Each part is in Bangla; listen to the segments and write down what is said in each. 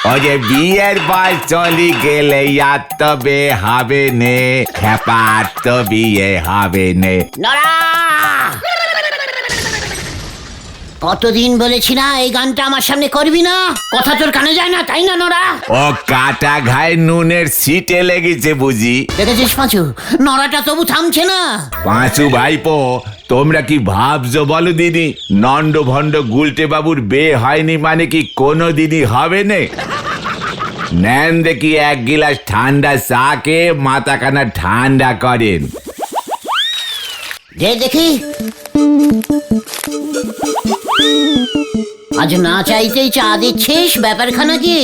ওরে বিয়ের বয়স চলে গেলে আর তবে হবে নে, খেপার তো বিয়ে হবে নে। নড়া, কতদিন বলেছি না এই গানটা আমার সামনে করবি না, কথা তোর কানে যায় না তাই না নড়া? ও কাটা ঘায়ে নুনের সিটে লেগেছে বুঝি। দেখেছিস পাঁচু, নড়াটা তবু থামছে না। পাঁচু ভাইপো, তোমরা কি ভাবছো বলো দিদি, নন্ড ভণ্ড গুলটে বাবুর বিয়ে হয়নি মানে কি কোনো দিনই হবে না? নেন দেখি এক গিলাস ঠান্ডা চাকে মাথাখানা ঠান্ডা করেন। যে দেখি, আজ না চাইতেই চা দিচ্ছিস, ব্যাপারখানা কি?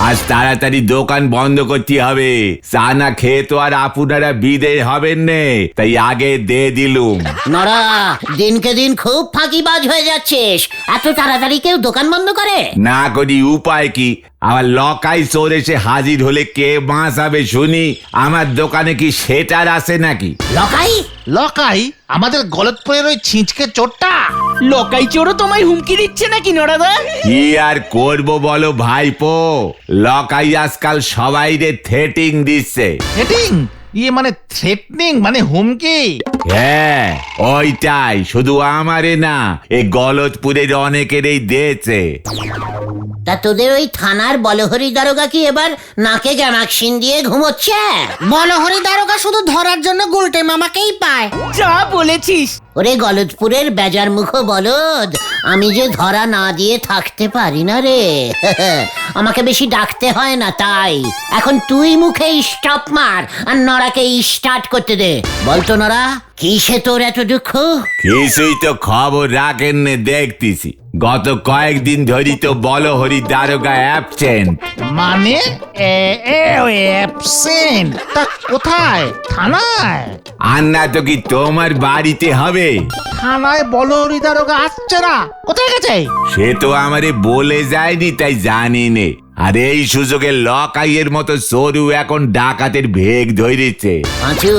আজ তাড়াতাড়ি দোকান বন্ধ করতে হবে, চা না খেয়ে তো আর আপনারা বিদে হবেন নে, তাই আগে দিয়ে দিলুম। নড়া, দিনকে দিন খুব ফাঁকিবাজ হয়ে যাচ্ছিস, এত তাড়াতাড়ি কেউ দোকান বন্ধ করে? না করি উপায় কি, আমার লকাই চোর এসে হাজির হলে কে বাঁচাবে শুনি? আমার দোকানে কি সেটার আছে নাকি? লকাই? লকাই? আমাদের গলতপুরের ওই ছিঁচকে চোরটা? লকাই চোরও তোমায় হুমকি দিচ্ছে নাকি নড়াদা? কি আর করবো বলো ভাইপো, লকাই আজকাল সবাই রে থ্রেটিং দিচ্ছে। হেটিং? ইয়ে মানে থ্রেটনিং, মানে হুমকি? হ্যাঁ ওইটাই, শুধু আমারে না, এই গলতপুরের অনেকেরই দিয়েছে। তা তোদের ওই থানার বলহরি দারোগা কি এবার নাকে গ্যামাক্সিন দিয়ে ঘুমোচ্ছে? বলহরি দারোগা শুধু ধরার জন্য গুলটে মামাকেই পায়। যা বলেছিস। ওরে গলতপুরের বেজার মুখ বলদ, আমি যে ধরা না দিয়ে থাকতে পারি না রে। আমাকে বেশি ডাকতে হয় না তাই। এখন তুই মুখে স্টপ মার আর নড়াকে স্টার্ট করতে দে। বলতো নড়া, কিসে তোর এত দুঃখ? কিছুই তো খবর রাখেন নে দেখতেছি, গত কয়েকদিন ধরি তো বলহরি দারোগা অ্যাবসেন্ট। মানে অ্যাবসেন্ট? তা কোথায়? থানায়? আর না তো কি তোমার বাড়িতে হবে? থানায় বলহরি দারোগা আসছে না, কোথায় গেছে? সে তো আমারে বলে যায়নি, তাই জানি নে। আর এই সুযোগে লকাইয়ের মতো সরু এখন ডাকাতের ভেগ ধরেছে। পাঁচু,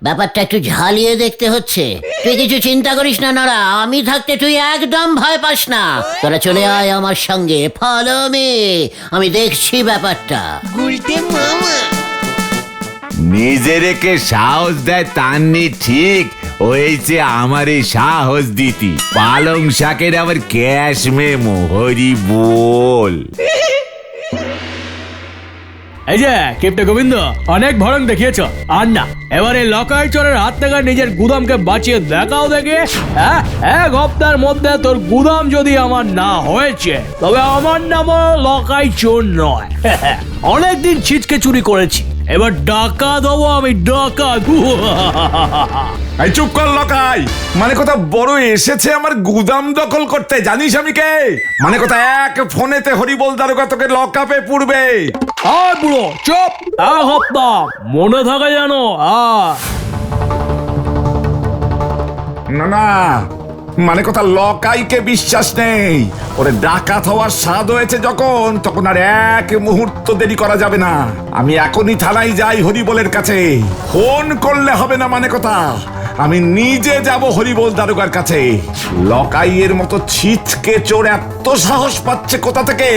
ব্যাপারটা একটু ঝালিয়ে দেখতে হচ্ছে। তুই কিছু চিন্তা করিস না নড়া, আমি থাকতে তুই একদম ভয় পাস না। তোরা চলে আয় আমার সঙ্গে, ফলো মি, আমি দেখছি ব্যাপারটা। নিজেরেকে সাহস দেয় তান্নি ঠিক, হয়েছে আমার এই সাহস দিতি। পালং শাকের আবার ক্যাশ মেমো, হরি বল। এই যে কেপটে গোবিন্দ, অনেক ভরং দেখিয়েছ, আর না এবারে লকাই চোরের হাত থেকে নিজের গুদামকে বাঁচিয়ে দেখাও দেখে। এক হপ্তার মধ্যে তোর গুদাম যদি আমার না হয়েছে, তবে আমার নামও লকাই চোর নয়। অনেকদিন ছিচকে চুরি করেছি, এবার ডাকাত হবো আমি, ডাকাত। এই চুপ কর লকাই, মানে কথা বড় এসেছে আমার গুদাম দখল করতে, জানিস আমি কে? মানে কথা এক ফোনেতে হরিবল দারোগা তোকে লকআপে পুরবে। আর বুড়ো চুপ, এক হপ্তাহ মনে থাকে জানো। না না, মানে কথা লকাইকে বিশ্বাস নেই, ওরে ডাকাত হওয়ার স্বাদ হয়েছে যখন, তখন আর এক মুহূর্ত দেরি করা যাবে না। আমি এখনই থানায় যাই হরিবলের কাছে, ফোন করলে হবে না, মানে কথা আমি নিজে যাব হরিবল দারোগার কাছে। লকাইয়ের মতো ছিচকে চোর এত সাহস পাচ্ছে কোথা থেকে,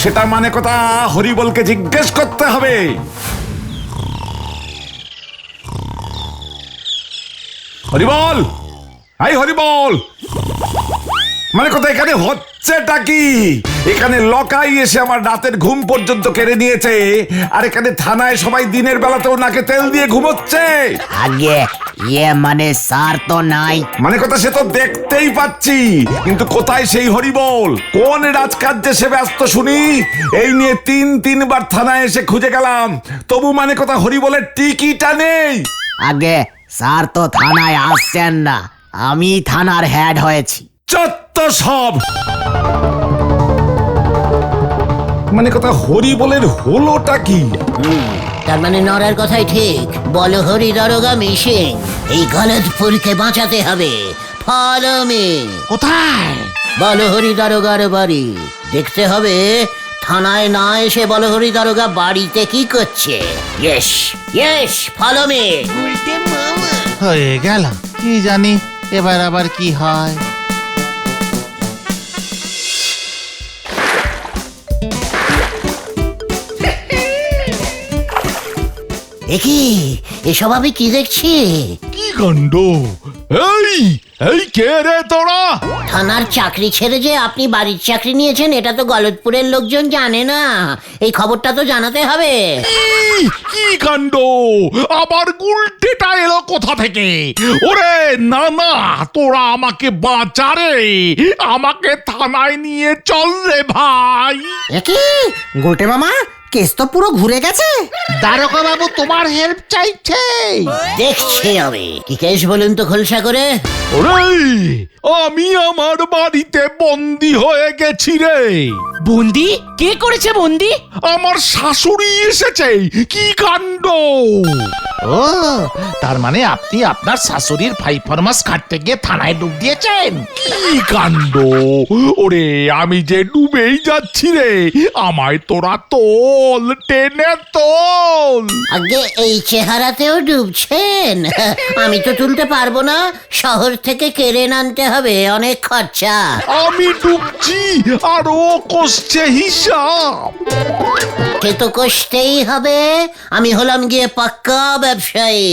সেটা মানে কথা হরিবলকে জিজ্ঞেস করতে হবে। হরিবল, হাই হরিবল, মানে কথা এখানে হচ্ছেটা কি? এখানে লকাই এসে আমার রাতের ঘুম পর্যন্ত কেড়ে নিয়েছে, আর এখানে থানায় সবাই দিনের বেলাতেও নাকে তেল দিয়ে ঘুমোচ্ছে। আগে ইয়ে মানে স্যার তো নাই। মানে কথা সে তো দেখতেই পাচ্ছি, কিন্তু কোথায় সেই হরিবল? কোন রাজকার্যে সে ব্যস্ত শুনি? এই নিয়ে তিনবার থানায় এসে খুঁজে গেলাম, তবু মানে কথা হরিবলের টিকিটা নেই। আগে স্যার তো থানায় আসছেন না, আমি থানার হেড হয়েছি। চত্ব সব, মানে কথা হরিবলের হলোটা কি? তার মানে নড়ার কথাই ঠিক, বলহরি দারোগা মিশিং, এই গলতপুরকে বাঁচাতে হবে। Follow me. কোথায়? বলহরি দারোগার বাড়ি। দেখতে হবে থানায় না এসে বলহরি দারোগা বাড়িতে কি করছে। Yes yes, follow me. হয়ে গেল, কি জানি এবার আবার কি হয়। একি এসব আমি কি দেখছি? কি কাণ্ড! এই এই কে রে তোরা? থানার চাকরি ছেড়ে যে আপনি বাড়ির চাকরি নিয়েছেন এটা তো গলতপুরের লোকজন জানে না। এই খবরটা তো জানাতে হবে। কি কাণ্ড! আবার গুলটেটা এলো কোথা থেকে? ওরে না না, তোরা আমাকে বাঁচা রে, আমাকে থানায় নিয়ে চল রে ভাই। কি গুলটে মামা, কেস তো পুরো ঘুরে গেছে। দারোগা বাবু তোমার হেল্প চাইছে। দেখছি আমি কি কেস বলুন তো খোলসা করে। ওরে, আমি আমার বাড়িতে বন্দি হয়ে গেছি রে। বন্দি? কে করেছে বন্দি? আমার শাশুড়ি এসেছে। কি কাণ্ড! ও, তার মানে আপনি আপনার শাশুড়ির 5 ফরমাস কাটতে গিয়ে থানায় ডুব দিয়েছেন? কি কাণ্ড! ওরে, আমি যে ডুবেই যাচ্ছি রে, আমায় তোরা তোল, টেনে তোল। আগে এই চেহারাতেও ডুবছেন? আমি তো তুলতে পারবো না, শহর থেকে কেড়ে আনতে হবে, অনেক খরচা। আমি ডুবছি আর ও কষছে হিসাব। সে তো কষতেই হবে, আমি হলাম গিয়ে পাক্কা ব্যবসায়ী।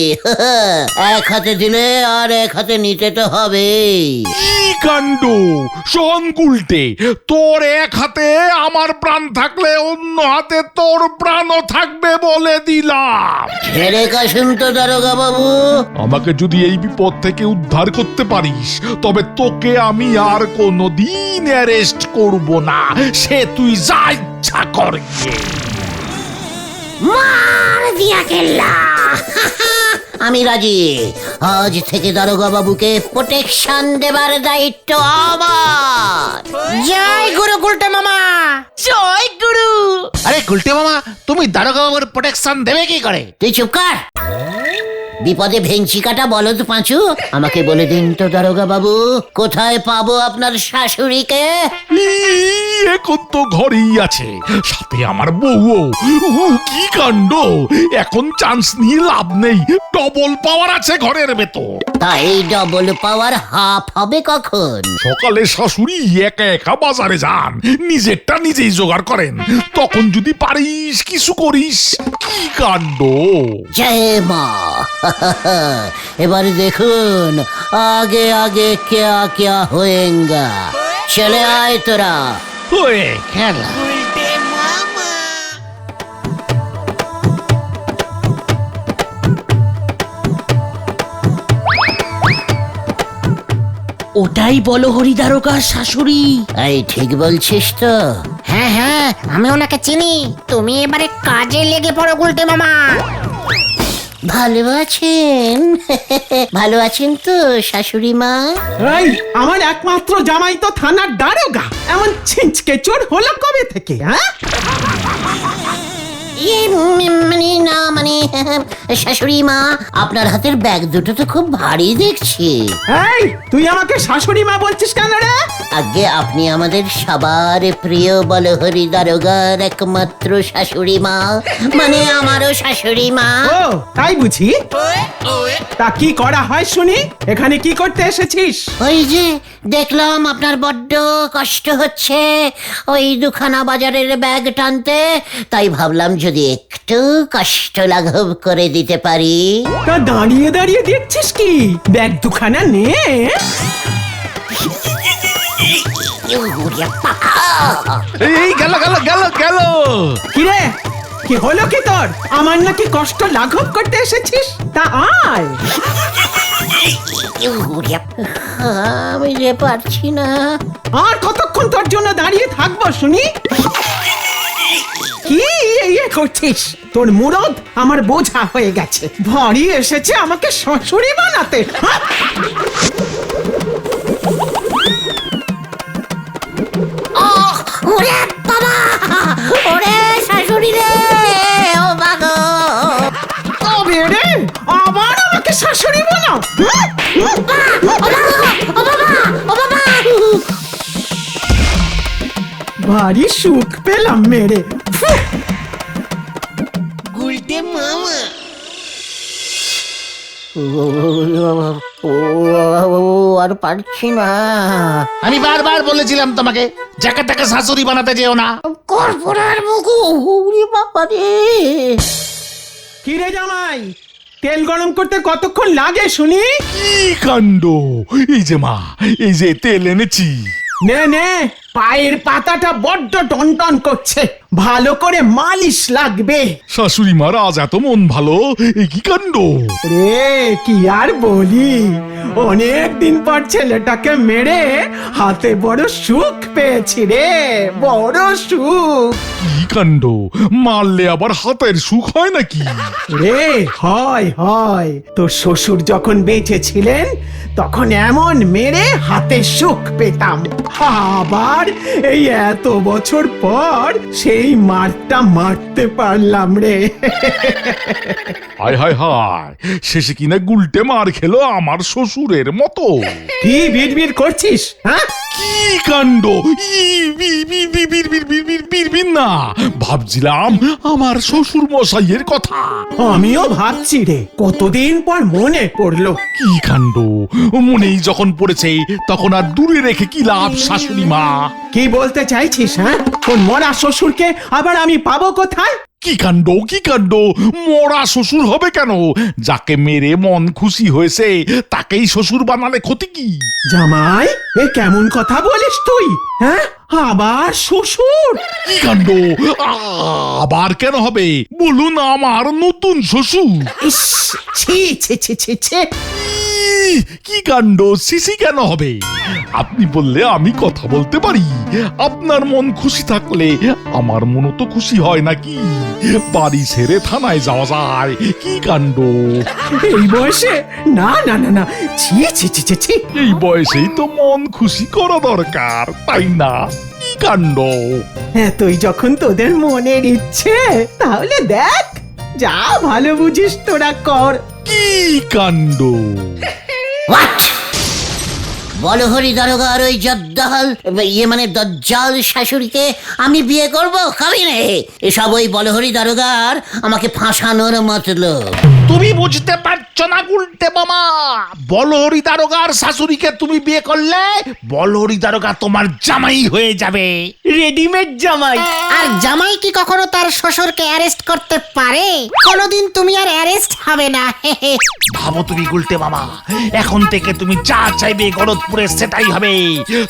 এক হাতে দিলে আর এক হাতে নিতে তো হবে। কি কাণ্ড! শোন গুলটে, তোর এক হাতে আমার প্রাণ থাকলে অন্য হাতে তোর প্রাণও থাকবে বলে দিলাম। ছেড়ে কাশুন তো দারোগা বাবু। আমাকে যদি এই বিপদ থেকে উদ্ধার করতে পারিস, তবে তোকে আমি আর কোনোদিন অ্যারেস্ট করব না। সে তুই যা ইচ্ছা কর গিয়ে। মার দিয়া কেল্লা। আমি রাজি। আজ থেকে দারোগা বাবুকে প্রোটেকশন দেবার দায়িত্ব আমার। জয় গুরু গুলটে মামা। জয় গুরু। আরে গুলটে মামা, তুমি দারোগা বাবুর প্রোটেকশন দেবে কি করে? তুই চুপ কর। বিপদে ভেঙচি কাটা বলদ পাঁচু, আমাকে বলে দিন তো দারোগা বাবু, কোথায় পাবো আপনার শাশুড়িকে? এখন তো ঘরেই আছে, সাথে আমার বউও। কি কাণ্ড! এখন চান্স নিয়ে লাভ নেই, ডবল পাওয়ার আছে ঘরের ভেতর। তাই ডবল পাওয়ার হাফ হবে কখন? সকালে শাশুড়ি একা একা বাজারে যান, নিজেরটা নিজেই জোগাড় করেন, তখন যদি পারিস কিছু করিস। কি কাণ্ড! জয় মা। এবার দেখুন আগে আগে क्या क्या होएगा। চলে আয় তোরা। হয়ে খেলা। ওটাই বলো হরিদারোগার শাশুড়ি। এই ঠিক বলছিস তো? হ্যাঁ হ্যাঁ, আমি ওনাকে চিনি। তুমি এবারে কাজে লেগে পড়ো গুলটে মামা। ভালো আছেন? ভালো আছেন তো শাশুড়ি মা? এই আমার একমাত্র জামাই তো থানার দারোগা, এমন ছিঁচকে চোর হলো কবে থেকে? হ্যাঁ, মানে শাশুড়ি মা, আপনার হাতের ব্যাগ দুটো তো খুব ভারী দেখছি। এই তুই আমাকে শাশুড়ি মা বলছিস কেন রে? আগে আপনি আমাদের সবার প্রিয় বলহরি দারোগার একমাত্র শাশুড়ি মা, মানে আমারও শাশুড়ি মা। ও তাই বুঝি? তা কি করা হয় শুনি? এখানে কি করতে এসেছিস? ওই যে দেখলাম আপনার বড্ড কষ্ট হচ্ছে ওই দুখানা বাজারের ব্যাগ টানতে, তাই ভাবলাম যদি একটু কষ্ট লাঘব করে দিতে পারি। তা দাঁড়িয়ে দাঁড়িয়ে দেখছিস কি? ব্যাগ দুখানা নে। এই গেল গেল গেল গেল। কি রে, কি হলো কি তোর? আমার নাকি কষ্ট লাঘব করতে এসেছিস? তা আয়। আমি যে পারছি না। আর কতক্ষণ তোর জন্য দাঁড়িয়ে থাকবো শুনি? কি ইয়ে করছিস? তোর মুরদ আমার বোঝা হয়ে গেছে, ভারী এসেছে আমাকে শাশুড়ি বানাতে। হ্যাঁ? ওরে বাবা, ওরে শাশুড়ি রে, ও বাগো। তবে রে, আবার আমাকে শাশুড়ি বলো? ভারী সুখ পেলাম মেরে। গুলটে মামা। আর পারছি না। আমি বারবার বলেছিলাম তোমাকে যাকে তাকে শাশুড়ি বানাতে যেও না। কর্পোরার মুখ, ওরে বাবা রে। কি রে জামাই, তেল গরম করতে কতক্ষণ লাগে শুনি? কি কাণ্ড! এই যে মা, এই যে তেল এনেছি। নে নে, পায়ের পাতাটা বড্ড টনটন করছে, ভালো করে মালিশ লাগবে। শাশুড়ি মার আজ এত মন ভালো, এই কি কাণ্ড! রে কি আর বলি, অনেক দিন পর ছেলেটাকে মেরে হাতে বড় সুখ পেয়েছি রে, বড় সুখ। কি কাণ্ড! মারলে আবার হাতের সুখ হয় নাকি? রে হয় হয়, তোর শ্বশুর যখন বেঁচে ছিলেন তখন এমন মেরে হাতে সুখ পেতাম, আবার এই এত বছর পর সেই মারটা মারতে পারলাম রে। হায় হায় হায়, শেষে কিনা গুলটে মার খেলো আমার শ্বশুরের মতো। কি বিড়বিড় করছিস হ্যাঁ? কি কাণ্ড! বিড়বিড় না, ভাবছিলাম আমার শ্বশুর মশাইয়ের কথা। আমিও ভাবছি রে, কতদিন পর মনে পড়লো। কি কাণ্ড! মনেই যখন পড়েছে তখন আর দূরে রেখে কি লাভ শাশুড়ি মা? কি বলতে চাইছিস হ্যাঁ? তোর মরা শ্বশুরকে আবার আমি পাবো কোথায়? কি কাণ্ড! কি কাণ্ড! মরা শ্বশুর হবে কেন? যাকে মেরে মন খুশি হয়েছে তাকেই শ্বশুর বানালে ক্ষতি কি? জামাই, এ কেমন কথা বলিস তুই হ্যাঁ? আবার শ্বশুর? কি কাণ্ড! আবার কেন হবে? বলুন আমার নতুন শ্বশুর। ইস, ছি ছি ছি ছি ছি। কি কাণ্ড! সিসি কেন হবে? আপনি বললে আমি কথা বলতে পারি। আপনার মন খুশি থাকলে আমার মনও তো খুশি হয় নাকি? বাড়ি ছেড়ে থানায় যাওয়া যায়। কি কাণ্ড! এই বয়সে? না না না না, ছি ছি ছি ছি ছি। এই বয়সেই তো মন খুশি করা দরকার, তাই না? কি কাণ্ড! এতই যখন তোদের মনের ইচ্ছে, তাহলে দেখ, যা ভালো বুঝিস তোরা কর। কি কাণ্ড! হোয়াট? বলহরি দারোগার ওই জদ্দাল, মানে দজ্জাল শাশুড়িকে আমি বিয়ে করব? কবি নে, এসব ওই বলহরি দারোগার আমাকে ফাঁসানোর মতলব। তুমি বুঝতে পারছো না গুলটে মামা, বলহরি দারোগার শাশুড়িকে তুমি বিয়ে করলে বলহরি দারোগা তোমার জামাই হয়ে যাবে। রেডিমেড জামাই। আর জামাই কি কখনো তার শ্বশুরকে অ্যারেস্ট করতে পারে? কোনোদিন তুমি আর অ্যারেস্ট হবে না। ভাবো তুমি গুলটে মামা, এখন থেকে তুমি যা চাইবে গলতপুরে সেটাই হবে,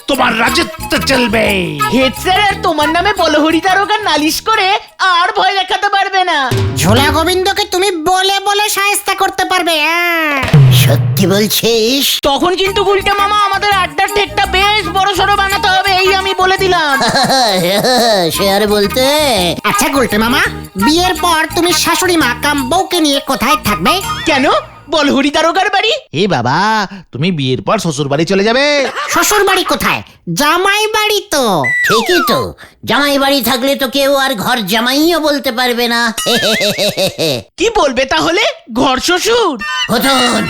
তোমার রাজত্ব চলবে। হেড স্যার আর তোমার নামে বলহরি দারোগা নালিশ করে আর ভয় দেখাতে পারবে না। ঝোলা গোবিন্দকে তুমি বলে বলে শায়েস্তা করতে পারবে। সত্যি বলছিস? তখন কিন্তু গুলটে মামা আমাদের আড্ডার ঠেকটা বেশ বড় সড়ো বানাতে হবে, এই আমি বলে দিলাম। সে আর বলতে। আচ্ছা গুলটে মামা, বিয়ের পর তুমি শাশুড়ি মা কাম বউকে নিয়ে কোথায় থাকবে? কেন? বলহরি দারোগার বাড়ি? এ বাবা, তুমি বিয়ের পর শ্বশুর বাড়ি চলে যাবে। শ্বশুর বাড়ি কোথায়? জামাই বাড়ি তো। ঠিকই তো, জামাই বাড়ি থাকলে তো কেউ আর ঘর জামাইও বলতে পারবে না। কি বলবে তাহলে? ঘর শ্বশুর? হতন,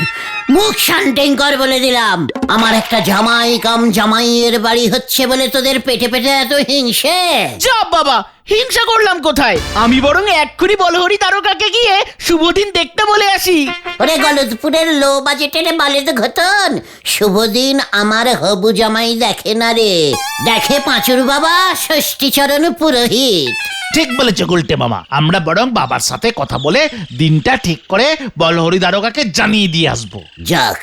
মুখ শান্তিং কর বলে দিলাম। আমার একটা জামাই কাম জামাইয়ের বাড়ি হচ্ছে বলে তোদের পেটে পেটে এত হিংসে? যা বাবা, হিংসা করলাম কোথায়? আমি বরং এক্ষুনি বলহরি দারোগাকে গিয়ে শুভদিন দেখতে বলে আসি। ওরে গলতপুরের লো বাজেটের বালেদ ঘটন, শুভদিন আমার হবু জামাই দেখে না রে, দেখে পাঁচুর বাবা ষষ্ঠীচরণ পুরোহিত। ঠিক বলেছো গুলটে মামা, আমরা বরং বাবার সাথে কথা বলে দিনটা ঠিক করে বলহরি দারোগাকে জানিয়ে দিয়ে আসবো। যাক,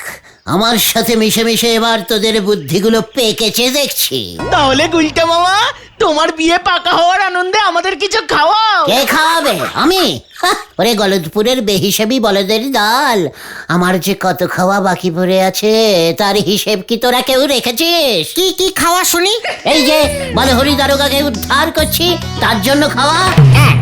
আমার সাথে মিশে মিশে এবার তোদের বুদ্ধিগুলো পেকেছে দেখছি। তাহলে গুলটে মামা, তোমার বিয়ে পাকা হওয়ার আনন্দে আমাদের কিছু খাওয়াও। কে খাওয়াবে? আমি? ওরে গলতপুরের বেহিসাবি বলদের দল, আমার যে কত খাওয়া বাকি পড়ে আছে তার হিসেব কি তোরা কেউ রেখেছিস? কি কি খাওয়া শুনি? এই যে বলহরি দারোগাকে উদ্ধার করছি তার জন্য খাওয়া এক,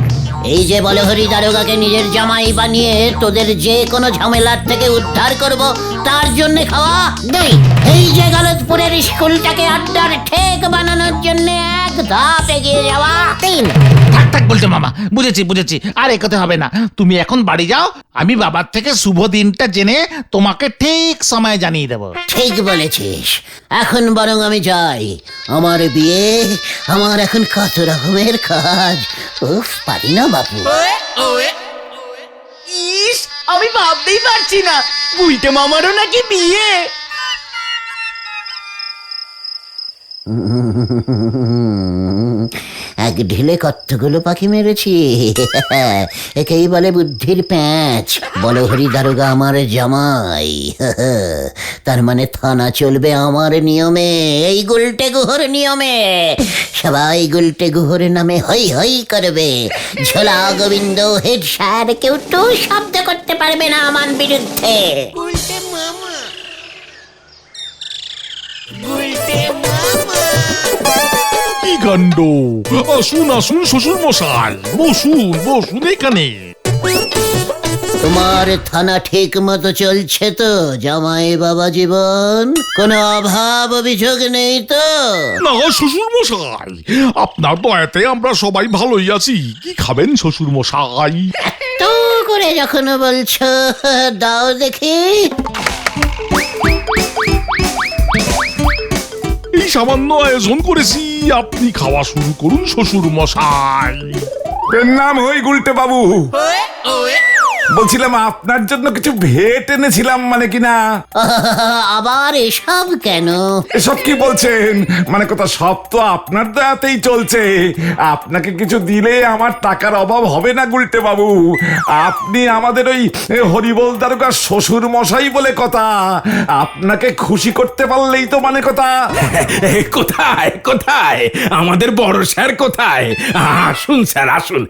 এই যে বলহরি দারোগাকে নিজের জামাই বানিয়ে তোদের যে কোনো ঝামেলার থেকে উদ্ধার করব তার জন্য খাওয়া দুই, এই যে গলতপুরের স্কুলটাকে আড্ডার ঠেক বানানোর জন্য এক ধাপ এগিয়ে যাওয়া তিন। থাক থাক বলতে মামা, বুঝেছি বুঝেছি, আর একথা হবে না। তুমি এখন বাড়ি যাও, আমি বাবার থেকে শুভ দিনটা জেনে তোমাকে ঠিক সময় জানিয়ে দেবো। ঠিক বলেছিস, এখন বরং আমি যাই। আমার বিয়ে, আমার এখন কত রকমের কাজ, উফ পারি না বাপু। ইস, আমি ভাবতেই পারছি না গুলটে মামারও নাকি বিয়ে। এক ঢিলে কতগুলো পাখি মেরেছি। একেই বলে বুদ্ধির প্যাঁচ। বলহরি দারোগা আমার জামাই, তার মানে থানা চলবে আমার নিয়মে, এই গুলটে গুহর নিয়মে। সবাই গুলটে গুহর নামে হই হই করবে। ঝোলা গোবিন্দ হেড স্যার কেউ তো শব্দ করতে পারবে না আমার বিরুদ্ধে। কি কাণ্ড! আসুন আসুন শ্বশুর মশাই, বসুন বসুন এখানে। তোমার থানা ঠিক মতো চলছে তো জামাই বাবা জীবন? কোনো অভাব অভিযোগ নেই তো? না শ্বশুর মশাই, আপনার দয়াতে আমরা সবাই ভালোই আছি। কি খাবেন শ্বশুর মশাই? তো করে যখন বলছো দাও দেখি। এই সামান্য আয়োজন করেছি, আপনি খাওয়া শুরু করুন শ্বশুর মশাই। এর নাম হই গুলটে বাবু। বলছিলাম আপনার জন্য কিছু ভেট এনেছিলাম, মানে কিনা। আবার এসব কেন? এসব কি বলছেন? মানে কথা, সব তো আপনার দয়াতেই চলছে। আপনাকে কিছু দিলে আমার টাকার অভাব হবে না গুলটে বাবু। আপনি আমাদের ওই হরিবল দারোগার শ্বশুর মশাই বলে কথা। আপনাকে খুশি করতে পারলেই তো মানে কথা। কোথায় কোথায় আমাদের বড় স্যার কোথায়? আসুন স্যার আসুন,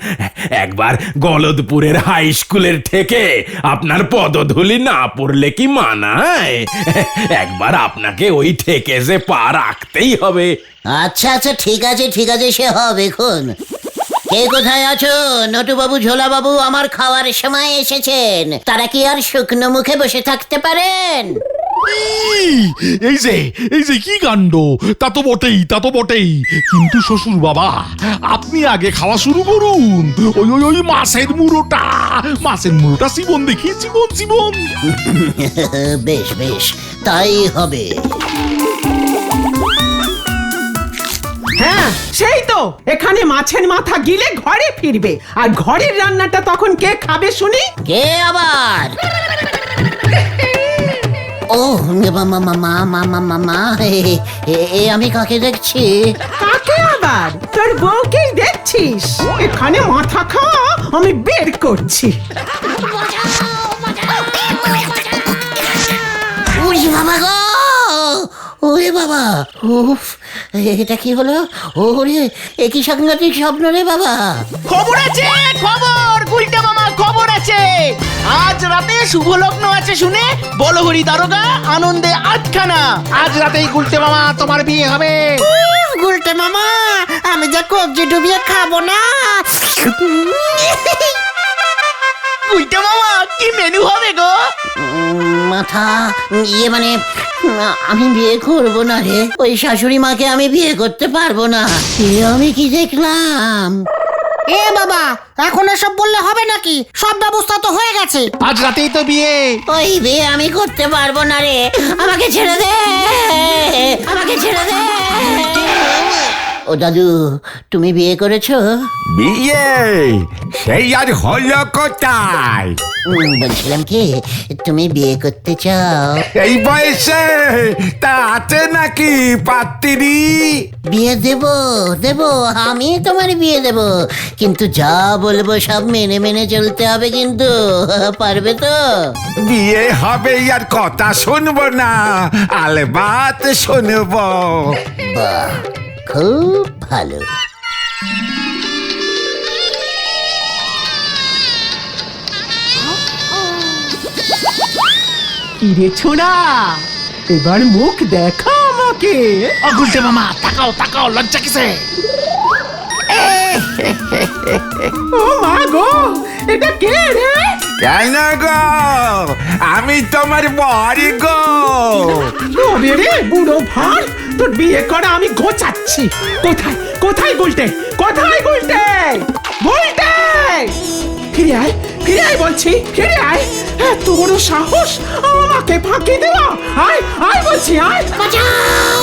একবার গলদপুরের হাই স্কুলের থেকে আপনার পদধূলি না পড়লে কি মানায়? একবার আপনাকে ওই থেকে যে পা রাখতেই হবে। আচ্ছা আচ্ছা, ঠিক আছে ঠিক আছে, সে হবে খুন। কে কোথায় আছো? নটুবাবু, ঝোলাবাবু আমার খাওয়ার সময় এসেছেন। তারা কি আর শুকনো মুখে বসে থাকতে পারেন? এই যে কি কাণ্ড! তা তো বটেই, তা তো বটেই। কিন্তু শ্বশুর বাবা, আপনি আগে খাওয়া শুরু করুন। ওই ওই ওই মাছের মুড়োটা জীবন দেখি, জীবন জীবন। বেশ বেশ, তাই হবে। হ্যাঁ সেই তো, এখানে মাছের মাথা গিলে ঘরে ফিরবে। আর ঘরের রান্নাটা তখন কে খাবে শুনি? কে আবার? ও মা, আমি কাকে দেখছি? কাকে আবার? তোর বউকেই দেখছিস। এখানে মাথা খাওয়া আমি বের করছি। ওরে বাবা গো, ওরে বাবা, উফ, এটা কি হলো? ওরে, একই সাংঘাতিক স্বপ্ন রে বাবা। খবর আছে, খবর গুলটে মামা, খবর আছে। আজ রাতে শুভ লগ্ন আছে শুনে বলহরি দারোগা আনন্দে আটখানা। আজ রাতেই গুলটে মামা তোমার বিয়ে হবে। গুলটে মামা, আমি যা কবজি ডুবিয়ে খাবো না। গুলটে মামা, কি মেনু হবে গো? মাথা, ইয়ে মানে আমি বিয়ে করবো না রে। ওই শাশুড়ি মাকে আমি বিয়ে করতে পারবো না। আমি কি দেখলাম? এ বাবা, এখন এসব বললে হবে নাকি? সব ব্যবস্থা তো হয়ে গেছে। আজ রাতেই তো বিয়ে। ওই বিয়ে আমি করতে পারবো না রে। আমাকে ছেড়ে দে, আমাকে ছেড়ে দে। ও দাদু, তুমি বিয়ে করেছো? বিয়ে সেই আর হলো কোথায়? বলছিলাম কি, তুমি বিয়ে করতে চাও? এই বয়সে তা আছে নাকি পাত্রী? বিয়ে দেব দেব, আমি তোমার বিয়ে দেব, কিন্তু যা বলবো সব মেনে মেনে চলতে হবে কিন্তু। পারবে তো? বিয়ে হবে আর কথা শুনবো না, আলবাত শুনবো। বাহ, খুব ভালো। ইরে ছোড়া, এবার মুখ দেখা আমাকে। ও গুলটে মামা, তাকাও তাকাও, লজ্জা কিসে? ও মা গো, এটা কে রে? কেন গো? আমি তোমার বড়ি গো। তবে রে বুড়ো ভার, তোর বিয়ে করা আমি গোছাচ্ছি। কোথায় কোথায় গুলটে, কোথায় গুলটে? গুলটে, ফিরে আয়, ফিরে আয় বলছি, ফিরে আয়। এত বড় সাহস আমাকে ফাঁকি দেওয়া! আয় আয় বলছি, আয়। বাঁচাও!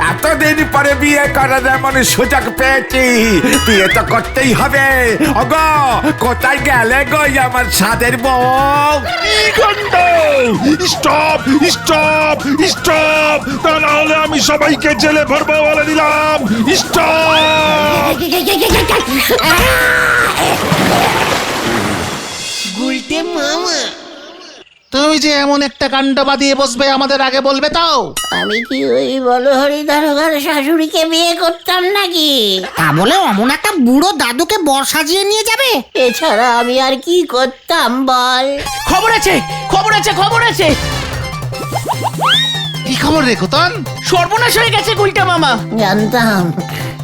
এতদিন পরে বিয়ে করার এমন সুযোগ পেয়েছি, বিয়ে তো করতেই হবে। ওগো, কোথায় গেলে গো আমার সাদের বউ? কি কাণ্ড! স্টপ স্টপ স্টপ, তা না হলে আমি সবাইকে জেলে ভরবো বলে দিলাম। স্টপ! তুমি যে এমন একটা কাণ্ড বাদিয়ে বসবে আমাদের আগে বলবে তো? আমি কি ওই বলহরি দারোগার শাশুড়িকে বিয়ে করতাম নাকি? তা বলে অমন একটা বুড়ো দাদুকে বর সাজিয়ে নিয়ে যাবে? এছাড়া আমি আর কি করতাম বল? খবর আছে খবর আছে খবর আছে, কি খবর রে খোতন? সর্বনাশ হয়ে গেছে গুলটা মামা। জানতাম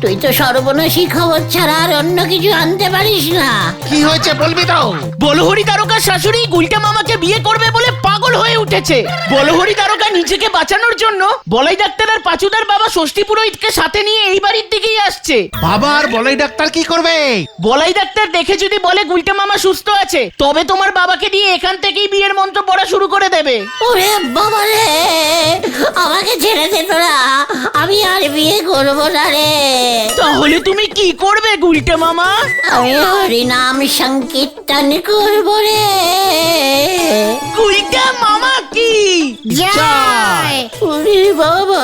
তুই তো সর্বনাশী খবর ছাড়া আর অন্য কিছু আনতে পারিস না। কি হয়েছে বলবি তো? বলহরি দারোগার শাশুড়ি গুলটা মামাকে বিয়ে করবে বলে পাগল হয়ে উঠেছে। বলহরি দারোগা নিজেকে বাঁচানোর জন্য বলাই ডাক্তার আর পাচুদার বাবা ষষ্ঠী পুরোহিতকে সাথে নিয়ে এই বাড়ির দিকেই আসছে। বাবা আর বলাই ডাক্তার কি করবে? বলাই ডাক্তার দেখে যদি বলে গুলটা মামা সুস্থ আছে, তবে তোমার বাবাকে দিয়ে এখান থেকেই বিয়ের মন্ত্র পড়া শুরু করে দেবে। ওরে বাবা রে, আমাকে ছেড়ে দে তোরা, আমি আর বিয়ে করবো না রে। তাহলে তুমি কি করবে গুলটা মামা? আমি হরিনাম সংকীর্তন করবো রে। গুলটা মামা কি জয়! ওরে বাবা,